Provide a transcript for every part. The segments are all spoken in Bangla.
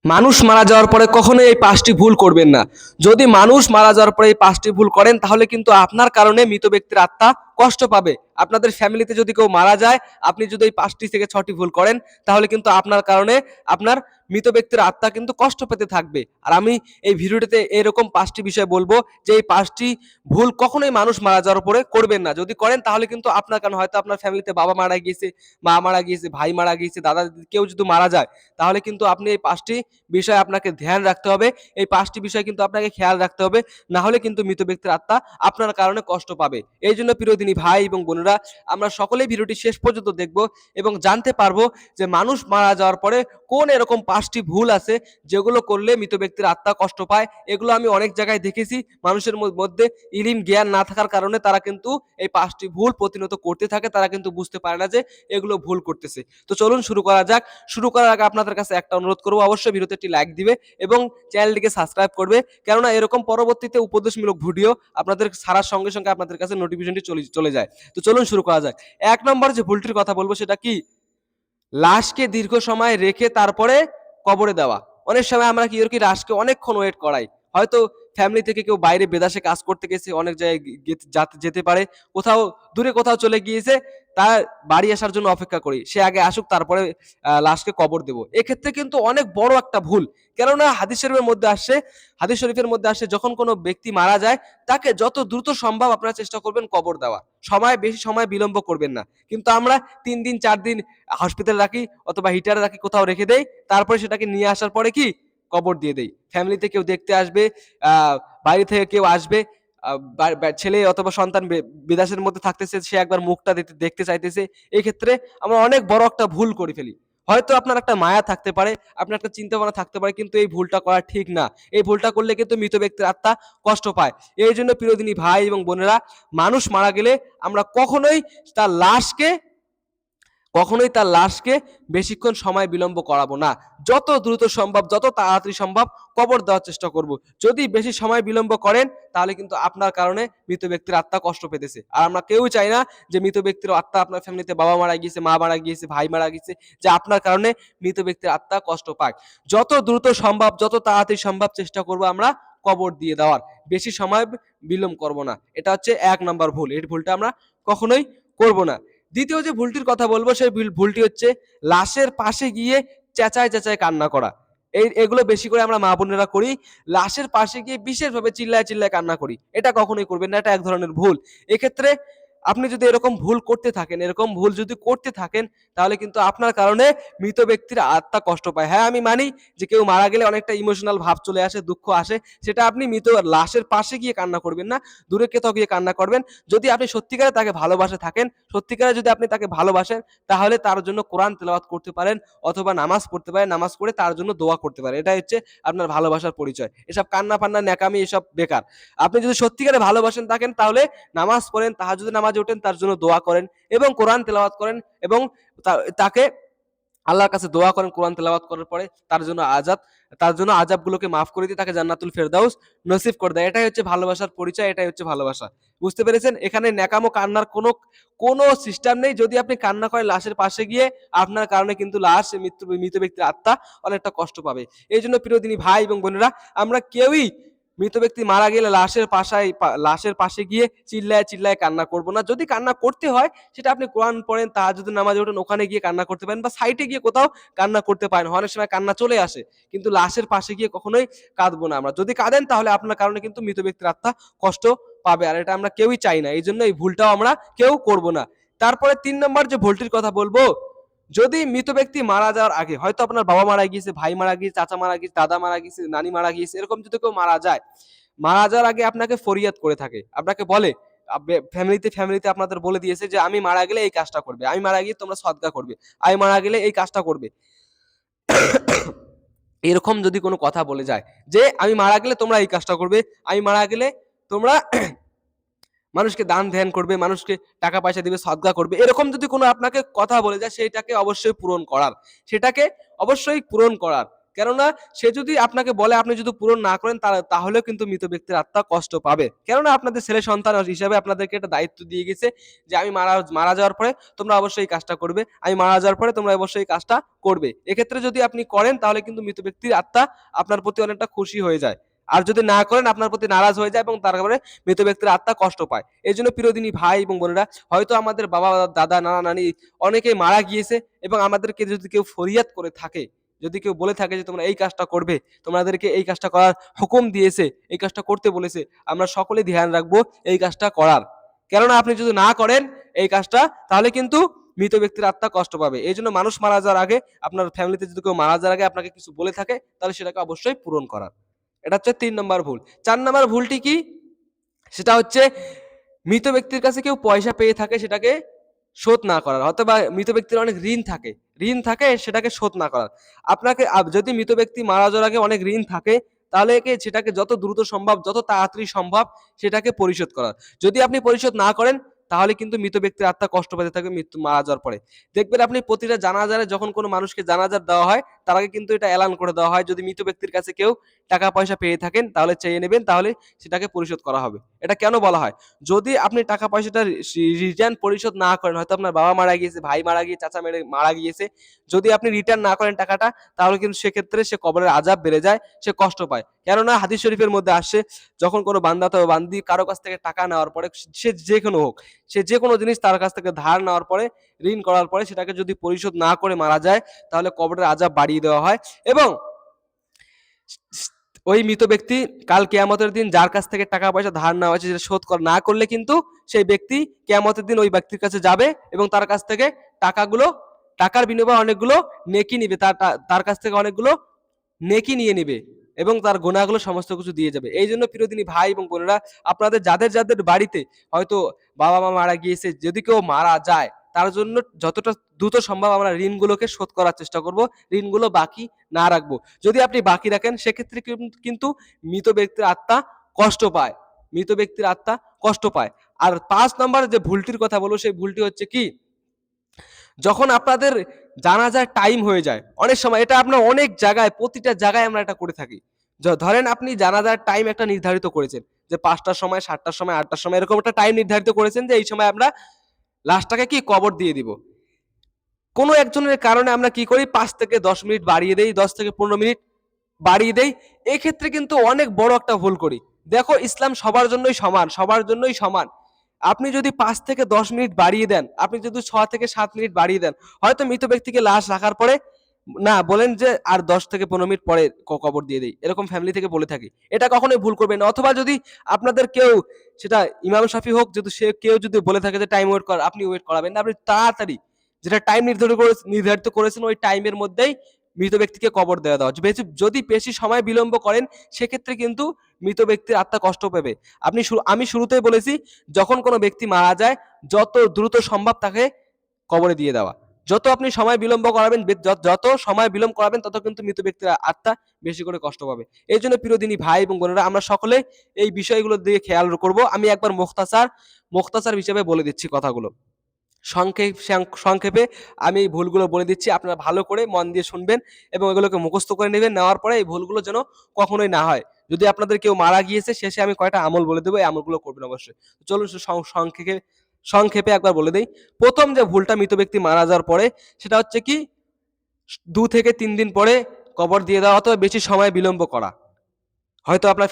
মানুষ মারা যাওয়ার পরে কখনোই এই ৫টি ভুল করবেন না। যদি মানুষ মারা যাওয়ার পরে এই ৫টি ভুল করেন তাহলে কিন্তু আপনার কারণে মৃত ব্যক্তির আত্মা কষ্ট পাবে। আপনাদের ফ্যামিলিতে যদি কেউ মারা যায়, আপনি যদি এই ৫টি থেকে ৬টি ভুল করেন তাহলে কিন্তু আপনার কারণে আপনার মৃত ব্যক্তির আত্মা কিন্তু কষ্ট পেতে থাকবে। আর আমি এই ভিডিওটিতে এরকম ৫টি বিষয় বলবো যে এই ৫টি ভুল কখনোই মানুষ মারা যাওয়ার পরে করবেন না। যদি করেন তাহলে কিন্তু আপনার কারণে হয়তো আপনার ফ্যামিলিতে বাবা মারা গিয়েছে, মা মারা গিয়েছে, ভাই মারা গিয়েছে, দাদা কেউ যদি মারা যায় তাহলে কিন্তু আপনি এই ৫টি বিষয় আপনাকে ধ্যান রাখতে হবে। এই ৫টি বিষয় কিন্তু আপনাকে খেয়াল রাখতে হবে। না হলে কিন্তু মৃত ব্যক্তির আত্মা আপনার কারণে কষ্ট পাবে। এইজন্য প্রিয় দিনী ভাই এবং বোনেরা, আমরা সকলেই ভিডিওটি শেষ পর্যন্ত দেখব এবং জানতে পারবো যে মানুষ মারা যাওয়ার পরে কোন এরকম ৫টি ভুল আছে যেগুলো করলে মৃত ব্যক্তির আত্মা কষ্ট পায়। এগুলো আমি অনেক জায়গায় দেখেছি। মানুষের মধ্যে ইলিম জ্ঞান না থাকার কারণে তারা কিন্তু এই ৫টি ভুল প্রতিনিয়ত করতে থাকে। তারা কিন্তু বুঝতে পারে না যে এগুলো ভুল করতেছে। তো চলুন শুরু করা যাক। শুরু করার আগে আপনাদের কাছে একটা অনুরোধ করব, অবশ্যই ভিডিওতে একটি লাইক দিবে এবং চ্যানেলটিকে সাবস্ক্রাইব করবে। কেননা এরকম পরবর্তীতে উপদেশমূলক ভিডিও আপনাদের ছাড়ার সঙ্গে সঙ্গে আপনাদের কাছে নোটিফিকেশনটি চলে যায়। তো চলুন শুরু করা যাক। ১ নম্বর যে ভুলটির কথা বলবো সেটা কি? লাশকে দীর্ঘ সময় রেখে তারপরে কবরে দেওয়া। অনেক সময় আমরা কি করি, লাশকে অনেকক্ষণ ওয়েট করাই। হয়তো ফ্যামিলি থেকে কেউ বাইরে বিদেশে কাজ করতে গেছে, অনেক জায়গায় যেতে পারে, কোথাও দূরে কোথাও চলে গিয়েছে, তার বাড়ি আসার জন্য অপেক্ষা করি। সে আগে আসুক তারপরে লাশকে কবর দেব। এক্ষেত্রে কিন্তু অনেক বড় একটা ভুল। কেননা হাদিস শরীফের মধ্যে আসে যখন কোনো ব্যক্তি মারা যায় তাকে যত দ্রুত সম্ভব আপনারা চেষ্টা করবেন কবর দেওয়া। বেশি সময় বিলম্ব করবেন না। কিন্তু আমরা ৩ দিন ৪ দিন হসপিটালে রাখি অথবা হিটারে রাখি, কোথাও রেখে দেই, তারপরে সেটাকে নিয়ে আসার পরে কি কবর দিয়ে দেই। ফ্যামিলিতে কেউ দেখতে আসবে, বাইরে থেকে কেউ আসবে, ছেলে অথবা সন্তান বিদেশের মধ্যে থাকতেছে, সে একবার মুখটা দেখতে চাইতেছে। এই ক্ষেত্রে আমরা অনেক বড় একটা ভুল করে ফেলি। হয়তো আপনার একটা মায়া থাকতে পারে, আপনার একটা চিন্তা ভাবনা থাকতে পারে, কিন্তু এই ভুলটা করা ঠিক না। এই ভুলটা করলে কিন্তু মৃত ব্যক্তির আত্মা কষ্ট পায়। এই জন্য প্রিয়দিনী ভাই এবং বোনেরা, মানুষ মারা গেলে আমরা তার লাশকে কখনোই তার লাশকে বেশিক্ষণ সময় বিলম্ব করাবো না। যত দ্রুত সম্ভব, যত তাড়াতাড়ি সম্ভব কবর দেওয়ার চেষ্টা করব। যদি বেশি সময় বিলম্ব করেন তাহলে কিন্তু আপনার কারণে মৃত ব্যক্তির আত্মা কষ্ট পেতেছে। আর আমরা কেউ চাই না যে মৃত ব্যক্তির আত্মা, আপনার ফ্যামিলিতে বাবা মারা গিয়েছে, মা মারা গিয়েছে, ভাই মারা গিয়েছে, যে আপনার কারণে মৃত ব্যক্তির আত্মা কষ্ট পাক। যত দ্রুত সম্ভব, যত তাড়াতাড়ি সম্ভব চেষ্টা করব আমরা কবর দিয়ে দেওয়ার। বেশি সময় বিলম্ব করব না। এটা হচ্ছে ১ নম্বর ভুল। এই ভুলটা আমরা কখনোই করব না। দ্বিতীয় যে ভুলটির কথা বলবো সেই ভুলটি হচ্ছে লাশের পাশে গিয়ে চেঁচায় চেঁচায় কান্না করা। এগুলো বেশি করে আমরা মা বোনেরা করি। লাশের পাশে গিয়ে বিশেষভাবে চিল্লায় চিল্লায় কান্না করি। এটা কখনোই করবেন না। এটা এক ধরনের ভুল। এক্ষেত্রে আপনি যদি এরকম ভুল যদি করতে থাকেন তাহলে কিন্তু আপনার কারণে মৃত ব্যক্তির আত্মা কষ্ট পায়। হ্যাঁ, আমি মানি যে কেউ মারা গেলে অনেকটা ইমোশনাল ভাব চলে আসে, দুঃখ আসে। সেটা আপনি লাশের পাশে গিয়ে কান্না করবেন না, দূরে কোথাও গিয়ে কান্না করবেন। যদি আপনি সত্যিকারে তাকে ভালোবাসে থাকেন, সত্যিকারে যদি আপনি তাকে ভালোবাসেন, তাহলে তার জন্য কোরআন তেলাওয়াত করতে পারেন অথবা নামাজ পড়তে পারেন, নামাজ পড়ে তার জন্য দোয়া করতে পারেন। এটাই হচ্ছে আপনার ভালোবাসার পরিচয়। এসব কান্না ফান্না ন্যাকামি এসব বেকার। আপনি যদি সত্যিকারে ভালোবাসেন থাকেন তাহলে নামাজ পড়েন, তাহাজ্জুদের নামাজে ওঠেন, তার জন্য দোয়া করেন এবং কোরআন তেলাওয়াত করেন এবং তাকে আল্লাহর কাছে দোয়া করেন। কোরআন তেলাওয়াত করার পরে তার জন্য আযাবগুলোকে মাফ করে দিয়ে তাকে জান্নাতুল ফেরদাউস নসিব করে দেয়। এটাই হচ্ছে ভালোবাসার পরিচয়, এটাই হচ্ছে ভালোবাসা। বুঝতে পেরেছেন? এখানে ন্যাকামো কান্নার কোনো সিস্টেম নেই। যদি আপনি কান্না করেন লাশের পাশে গিয়ে, আপনার কারণে কিন্তু মৃত ব্যক্তির আত্মা অনেকটা কষ্ট পাবে। এইজন্য প্রিয়দিনী ভাই এবং বোনেরা, আমরা কেউই মৃত ব্যক্তি মারা গেলে লাশের পাশে গিয়ে চিল্লায় চিল্লায় কান্না করব না। যদি কান্না করতে হয় সেটা আপনি কোরআন পড়েন, তাহাজ্জুদের নামাজে ওঠেন, ওখানে গিয়ে কান্না করতে পারেন বা সাইটে গিয়ে কোথাও কান্না করতে পারেন। অনেক সময় কান্না চলে আসে, কিন্তু লাশের পাশে গিয়ে কখনোই কাঁদবো না আমরা। যদি কাঁদেন তাহলে আপনার কারণে কিন্তু মৃত ব্যক্তির আত্মা কষ্ট পাবে, আর এটা আমরা কেউই চাই না। এইজন্য এই ভুলটাও আমরা কেউ করব না। তারপরে ৩ নম্বর যে ভুলটির কথা বলবো, যদি মৃত ব্যক্তি মারা যাওয়ার আগে, হয়তো আপনার বাবা মারা গিয়েছে, ভাই মারা গিয়েছে, চাচা মারা গিয়েছে, দাদা মারা গিয়েছে, নানি মারা গিয়েছে, এরকম যদি কেউ মারা যায়, মারা যাওয়ার আগে আপনাকে ফরিয়াদ করে থাকে, আপনাকে বলে, ফ্যামিলিতে আপনাদের বলে দিয়েছে যে আমি মারা গেলে এই কাজটা করবে, আমি মারা গিয়ে তোমরা সদকা করবে, আমি মারা গেলে এই কাজটা করবে। এরকম যদি কোনো কথা বলে যায় যে আমি মারা গেলে তোমরা এই কাজটা করবে, আমি মারা গেলে তোমরা মানুষকে দান ধ্যান করবে, মানুষকে টাকা পয়সা দিবে, সদকা করবে, এরকম যদি কোনো আপনাকে কথা বলে যায়, সেটাকে অবশ্যই পূরণ করার। কেননা সে যদি আপনাকে বলে আপনি যদি পূরণ না করেন তাহলেও কিন্তু মৃত ব্যক্তির আত্মা কষ্ট পাবে। কেননা আপনাদের ছেলে সন্তান হিসাবে আপনাদেরকে একটা দায়িত্ব দিয়ে গেছে যে আমি মারা যাওয়ার পরে তোমরা অবশ্যই এই কাজটা করবে, আমি মারা যাওয়ার পরে তোমরা অবশ্যই এই কাজটা করবে। এক্ষেত্রে যদি আপনি করেন তাহলে কিন্তু মৃত ব্যক্তির আত্মা আপনার প্রতি অনেকটা খুশি হয়ে যায়। আর যদি না করেন আপনার প্রতি নারাজ হয়ে যায় এবং তারপরে মৃত ব্যক্তির আত্মা কষ্ট পায়। এই জন্য প্রিয়দিনী ভাই এবং বোনেরা, হয়তো আমাদের বাবা দাদা নানা নানি অনেকেই মারা গিয়েছে এবং আমাদেরকে যদি কেউ ফরিয়াদ করে থাকে, যদি কেউ বলে থাকে যে তোমরা এই কাজটা করবে, তোমাদেরকে এই কাজটা করার হুকুম দিয়েছে, এই কাজটা করতে বলেছে, আমরা সকলে ধ্যান রাখবো এই কাজটা করার। কেননা আপনি যদি না করেন এই কাজটা তাহলে কিন্তু মৃত ব্যক্তির আত্মা কষ্ট পাবে। এই জন্য মানুষ মারা যাওয়ার আগে, আপনার ফ্যামিলিতে যদি কেউ মারা যাওয়ার আগে আপনাকে কিছু বলে থাকে তাহলে সেটাকে অবশ্যই পূরণ করার। এটা হচ্ছে ৩ নম্বর ভুল। ৪ নম্বর ভুলটি কি? সেটা হচ্ছে মৃত ব্যক্তির কাছে কেউ পয়সা পেয়ে থাকে সেটাকে শোধ না করার, অথবা মৃত ব্যক্তির অনেক ঋণ থাকে সেটাকে শোধ না করার। আপনাকে যদি মৃত ব্যক্তি মারা যাওয়ার আগে অনেক ঋণ থাকে তাহলে সেটাকে যত দ্রুত সম্ভব, যত তাড়াতাড়ি সম্ভব সেটাকে পরিশোধ করার। যদি আপনি পরিশোধ না করেন তাহলে কিন্তু মৃত ব্যক্তির আত্মা কষ্ট পেতে থাকবে মৃত্যু মারা যাওয়ার পরে। দেখবেন আপনি প্রতিটা জানাজারে যখন কোনো মানুষকে জানাজার দেওয়া হয় তার আগে কিন্তু এটা এলান করে দেওয়া হয়, যদি মৃত ব্যক্তির কাছে কেউ টাকা পয়সা পেয়ে থাকেন তাহলে চেয়ে নেবেন, তাহলে সেটাকে পরিশোধ করা হবে। এটা কেন বলা হয়? যদি আপনি টাকা পয়সাটা রিটার্ন পরিশোধ না করেন, হয়তো আপনার বাবা মারা গিয়েছে, ভাই মারা গিয়েছে, চাচা মারা গিয়েছে, যদি আপনি রিটার্ন না করেন টাকাটা তাহলে কিন্তু সেক্ষেত্রে সে কবরের আযাব বেড়ে যায়, সে কষ্ট পায়। কেননা হাদিস শরীফের মধ্যে আসছে, যখন কোনো বান্দা অথবা বান্দি কারো কাছ থেকে টাকা নেওয়ার পরে, সে যে কোনো হোক, সে যে কোনো জিনিস তার কাছ থেকে ধার নেওয়ার পরে, ঋণ করার পরে সেটাকে যদি পরিশোধ না করে মারা যায় তাহলে কবরের আযাব বাড়িয়ে দেওয়া হয়। এবং ওই মৃত ব্যক্তি কাল কিয়ামতের দিন যার কাছ থেকে টাকা পয়সা ধার নেওয়া হয়েছে সেটা শোধ না করলে কিন্তু সেই ব্যক্তি কিয়ামতের দিন ওই ব্যক্তির কাছে যাবে এবং তার কাছ থেকে টাকার বিনিময়ে অনেকগুলো নেকি নিবে, তার কাছ থেকে অনেকগুলো নেকি নিয়ে নিবে এবং তার গুনাহগুলো সমস্ত কিছু দিয়ে যাবে। এই জন্য প্রিয়দিনী ভাই এবং বোনেরা, আপনাদের যাদের যাদের বাড়িতে হয়তো বাবা মা মারা গিয়েছে, যদি কেউ মারা যায় তার জন্য যতটা দ্রুত সম্ভব আমরা ঋণগুলোকে শোধ করার চেষ্টা করব, ঋণগুলো বাকি না রাখবো। যদি আপনি বাকি রাখেন সেক্ষেত্রে কিন্তু মৃত ব্যক্তির আত্মা কষ্ট পায়, মৃত ব্যক্তির আত্মা কষ্ট পায়। আর ৫ নম্বর যে ভুলটির কথা বলবো সেই ভুলটি হচ্ছে কি, যখন আপনাদের জানাজার টাইম হয়ে যায়, অনেক সময় এটা আপনার অনেক জায়গায়, প্রতিটা জায়গায় আমরা এটা করে থাকি। ধরেন আপনি জানাজার টাইম একটা নির্ধারিত করেছেন যে ৫টার সময়, ৭টার সময়, ৮টার সময়, এরকম একটা টাইম নির্ধারিত করেছেন যে এই সময় আমরা লাশটাকে কি কবর দিয়ে দিব। কোনো একজনের কারণে আমরা কি করি, ৫ থেকে ১০ মিনিট বাড়িয়ে দেই, ১০ থেকে ১৫ মিনিট বাড়িয়ে দেই। এক্ষেত্রে কিন্তু অনেক বড় একটা ভুল করি। দেখো, ইসলাম সবার জন্যই সমান, সবার জন্যই সমান। আপনি যদি ৫ থেকে ১০ মিনিট বাড়িয়ে দেন, আপনি যদি ৬ থেকে ৭ মিনিট বাড়িয়ে দেন, হয়তো মৃত ব্যক্তিকে লাশ রাখার পরে না বলেন যে আর ১০ থেকে ১৫ মিনিট পরে কবর দিয়ে দেই, এরকম ফ্যামিলি থেকে বলে থাকি। এটা কখনোই ভুল করবেন না। অথবা যদি আপনাদের কেউ, সেটা ইমাম শাফি হোক, যদি সে কেউ যদি বলে থাকে যে টাইম ওয়েট কর, আপনি ওয়েট করাবেন না, আপনি তাড়াতাড়ি যেটা টাইম নির্ধারিত করেছেন ওই টাইমের মধ্যেই মৃত ব্যক্তিকে কবর দেওয়া দাও। যদি বেশি সময় বিলম্ব করেন সেক্ষেত্রে কিন্তু মৃত ব্যক্তির আত্মা কষ্ট পাবে। আমি শুরুতেই বলেছি, যখন কোনো ব্যক্তি মারা যায় যত দ্রুত সম্ভব তাকে কবরে দিয়ে দেওয়া। যত আপনি সময় বিলম্ব করাবেন, যত সময় বিলম্ব করাবেন তত কিন্তু মৃত ব্যক্তির আত্মা বেশি করে কষ্ট পাবে। এই জন্য প্রিয়দিনী ভাই এবং বোনেরা, আমরা সকলে এই বিষয়গুলোর দিকে খেয়াল করব। আমি একবার মুখতাসার হিসেবে বলে দিচ্ছি কথাগুলো। সংক্ষেপে আমি এই ভুলগুলো বলে দিচ্ছি, আপনারা ভালো করে মন দিয়ে শুনবেন এবং এগুলোকে মুখস্থ করে নেবেন। নেওয়ার পরে এই ভুলগুলো যেন কখনোই না হয়। যদি আপনাদের কেউ মারা গিয়েছে, শেষে আমি কয়টা আমল বলে দেবো, এই আমলগুলো করবেন অবশ্যই। চলুন সংক্ষেপে একবার বলে দেই। প্রথম যে ভুলটা মৃত ব্যক্তি মারা যাওয়ার পরে, সেটা হচ্ছে কি, ২ থেকে ৩ দিন পরে কবর দিয়ে দেওয়া অথবা বেশি সময় বিলম্ব করা। হয়তো আপনার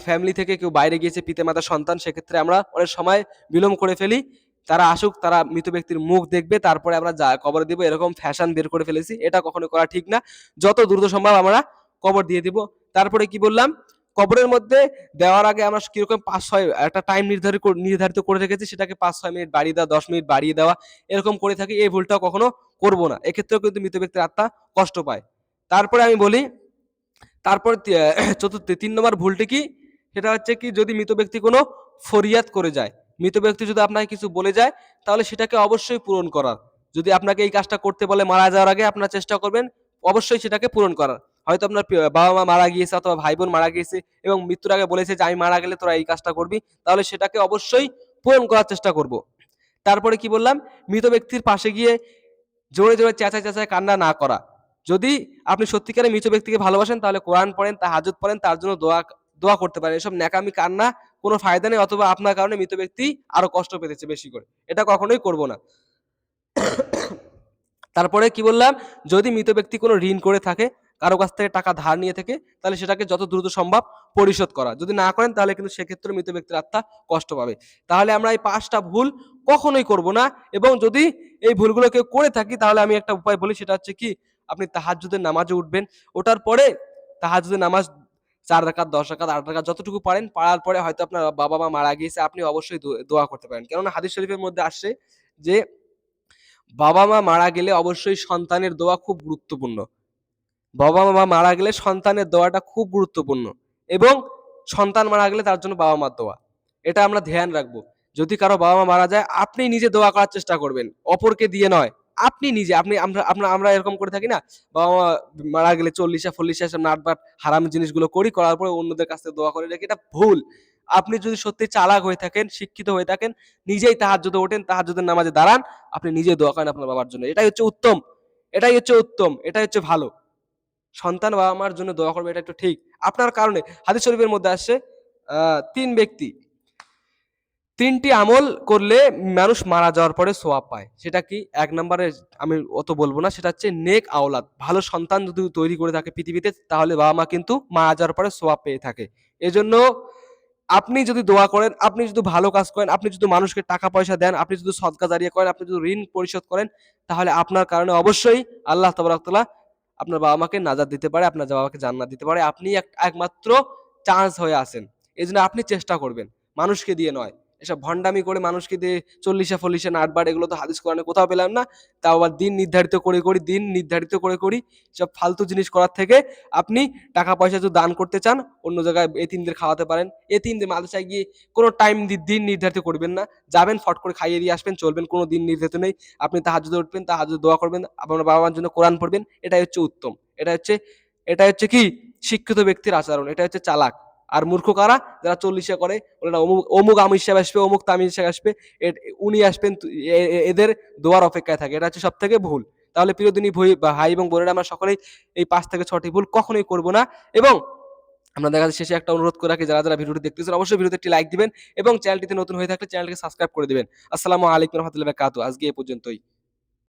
ফ্যামিলি থেকে কেউ বাইরে গিয়েছে, পিতামাতা সন্তান, সেক্ষেত্রে আমরা অনেক সময় বিলম্ব করে ফেলি। তারা আসুক, তারা মৃত ব্যক্তির মুখ দেখবে, তারপরে আমরা কবর দিব, এরকম ফ্যাশন বের করে ফেলেছি। এটা কখনো করা ঠিক না। যত দ্রুত সম্ভব আমরা কবর দিয়ে দিব। তারপরে কি বললাম, কবরের মধ্যে দেওয়ার আগে আমরা কিরকম ৫-৬ একটা টাইম নির্ধারিত করে রেখেছি, সেটাকে ৫-৬ মিনিট বাড়িয়ে দেওয়া, ১০ মিনিট বাড়িয়ে দেওয়া, এরকম করে থাকি। এই ভুলটা কখনো করব না, এক্ষেত্রেও কিন্তু মৃত ব্যক্তির আত্মা কষ্ট পায়। তারপরে আমি বলি, তারপর ৩ নম্বর ভুলটি কি, সেটা হচ্ছে কি, যদি মৃত ব্যক্তি কোনো ফরিয়াদ করে যায়, মৃত ব্যক্তি যদি আপনাকে কিছু বলে যায় তাহলে সেটাকে অবশ্যই পূরণ করার। যদি আপনাকে এই কাজটা করতে বলে মারা যাওয়ার আগে, আপনার চেষ্টা করবেন অবশ্যই সেটাকে পূরণ করার। হয়তো আপনার বাবা মা মারা গিয়েছে অথবা ভাই বোন মারা গিয়েছে এবং মৃত্যুর আগে বলেছে যে আমি মারা গেলে তোরা এই কাজটা করবি, তাহলে সেটাকে অবশ্যই পূরণ করার চেষ্টা করব। তারপরে কি বললাম, মৃত ব্যক্তির পাশে গিয়ে জোরে জোরে চেঁচায় কান্না না করা। যদি আপনি সত্যিকারে মৃত ব্যক্তিকে ভালোবাসেন তাহলে কোরআন পড়েন, তাহাজ্জুদ পড়েন, তার জন্য দোয়া দোয়া করতে পারেন। এসব ন্যাকামি কান্না কোনো ফায়দা নেই, অথবা আপনার কারণে মৃত ব্যক্তি আরো কষ্ট পেতেছে বেশি করে। এটা কখনোই করব না। তারপরে কি বললাম, যদি মৃত ব্যক্তি কোনো ঋণ করে থাকে, কারো কাছ থেকে টাকা ধার নিয়ে থাকে, তাহলে সেটাকে যত দ্রুত সম্ভব পরিশোধ করা। যদি না করেন তাহলে কিন্তু সেক্ষেত্রে মৃত ব্যক্তির আত্মা কষ্ট পাবে। তাহলে আমরা এই ৫টা ভুল কখনোই করব না। এবং যদি এই ভুলগুলো কেউ করে থাকি তাহলে আমি একটা উপায় বলি, সেটা হচ্ছে কি, আপনি তাহাজ্জুদের নামাজে উঠবেন। ওঠার পরে তাহাজ্জুদের নামাজ ৪ রাকাত, ১০ রাকাত, ৮ রাকাত যতটুকু পারেন, পারার পরে হয়তো আপনার বাবা-মা মারা গিয়েছে, আপনি অবশ্যই দোয়া করতে পারেন। কেননা হাদিস শরীফের মধ্যে আসছে যে বাবা-মা মারা গেলে অবশ্যই সন্তানের দোয়া খুব গুরুত্বপূর্ণ। বাবা-মা মারা গেলে সন্তানের দোয়াটা খুব গুরুত্বপূর্ণ, এবং সন্তান মারা গেলে তার জন্য বাবা-মার দোয়া। এটা আমরা ধ্যান রাখবো। যদি কারো বাবা-মা মারা যায়, আপনি নিজে দোয়া করার চেষ্টা করবেন। অপরকে দিয়ে নয়। আপনি নিজে, আপনি আমরা এরকম করে থাকি না? বাবা-মা মারা গেলে চল্লিশা ফল্লিশা এসব নাটবাট হারামি জিনিসগুলো করার পরে অন্যদের কাছ থেকে দোয়া করে রাখি। এটা ভুল। আপনি যদি সত্যি চালাক হয়ে থাকেন, শিক্ষিত হয়ে থাকেন, নিজেই তাহাজ্জুদে ওঠেন, তাহাজ্জুদের নামাজে দাঁড়ান, আপনি নিজে দোয়া করেন আপনার বাবার জন্য। এটাই হচ্ছে উত্তম। এটাই হচ্ছে উত্তম। এটাই হচ্ছে ভালো। সন্তান বাবা-মার জন্য দোয়া করবে, এটা একটু ঠিক। আপনার কারণে হাদিস শরীফের মধ্যে আসছে ৩ ব্যক্তি ৩টি আমল করলে মানুষ মারা যাওয়ার পরে সওয়াব পায়। সেটা কি? ১ নম্বরে আমি অত বলব না, সেটা হচ্ছে নেক আওলাদ। ভালো সন্তান যদি তৈরি করে থাকে পৃথিবীতে, তাহলে বাবা-মা কিন্তু মারা যাওয়ার পরে সওয়াব পেয়ে থাকে। এজন্য আপনি যদি দোয়া করেন, আপনি যদি ভালো কাজ করেন, আপনি যদি মানুষকে টাকা পয়সা দেন, আপনি যদি সদকা জারিয়া করেন, আপনি যদি ঋণ পরিশোধ করেন, তাহলে আপনার কারণে অবশ্যই আল্লাহ তাবারাক তাআলা আপনার বাবা-মাকে নাজাত দিতে পারে, আপনার বাবাকে জান্নাত দিতে পারে। আপনি একমাত্র চান্স হয়ে আছেন। এজন্য আপনি চেষ্টা করবেন, মানুষকে দিয়ে নয়। এসব ভন্ডামি করে মানুষকে দিয়ে চল্লিশা ফল্লিশা নাটবাট, এগুলো তো হাদিস কোরআনে কোথাও পেলাম না। তাও আবার দিন নির্ধারিত করে সব ফালতু জিনিস করার থেকে আপনি টাকা পয়সা যদি দান করতে চান, অন্য জায়গায় এতিমদের খাওয়াতে পারেন। এতিমদের মাদ্রাসায় গিয়ে কোনো দিন নির্ধারিত করবেন না। যাবেন, ফট করে খাইয়ে দিয়ে আসবেন, চলবেন। কোনো দিন নির্ধারিত নেই। আপনি তাহাজ্জুদে উঠবেন, তাহাজ্জুদে দোয়া করবেন, আপনার বাবা-মার জন্য কোরআন পড়বেন। এটাই হচ্ছে উত্তম। এটা হচ্ছে কি? শিক্ষিত ব্যক্তির আচরণ। এটা হচ্ছে চালাক। আর মূর্খ কারা? যারা চল্লিশা করে, ওরা অমুক আমির সাহেব আসবে, অমুক তামির সাহেব আসবে, উনি আসবেন, এদের দোয়ার অপেক্ষায় থাকে। এটা হচ্ছে সব থেকে ভুল। তাহলে প্রিয় দিনী ভাই এবং বোনেরা, আমরা সকলেই এই ৫ থেকে ৬টি ভুল কখনোই করব না। এবং আমরা দেখা যাচ্ছে শেষে একটা অনুরোধ করে রাখি, যারা ভিডিওটি দেখতেছেন অবশ্যই ভিডিওতে একটি লাইক দিবেন, এবং চ্যানেলটিতে নতুন হয়ে থাকলে চ্যানেলটিকে সাবস্ক্রাইব করে দিবেন। আসসালামু আলাইকুম ওয়া রাহমাতুল্লাহি ওয়া বারাকাতুহু। আজকে এই পর্যন্তই।